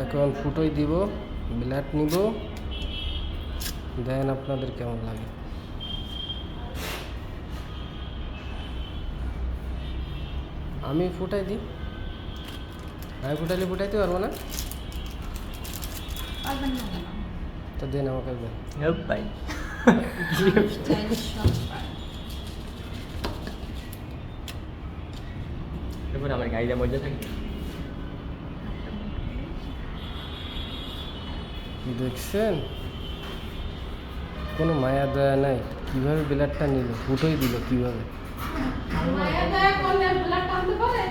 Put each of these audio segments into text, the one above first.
এখন ফুটোই দিব, ব্লাড নিব, দেন আপনাদের কেমন লাগে। আমি ফুটাই দিই, আমি ফুটাইলে ফুটাইতে পারবো না, পারবেন না কেন? তো দেন আমাকে দেন। ভাই চাইলে সব পারেন। এরপর আমার গাড়িটা মজা থাকে। দেখছেন কোনো মায়া দয়া নাই, কীভাবে ব্লাডটা নিল, ফুটোই দিল কীভাবে। মায়া দয়া করলে ব্লাড টানতে পারে?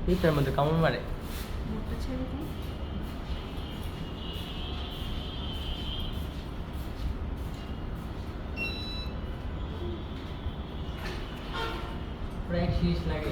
এইটার মধ্যে কামড় মারে। মুখটা ছেড়ে দিন। পুরো 1 লাগে।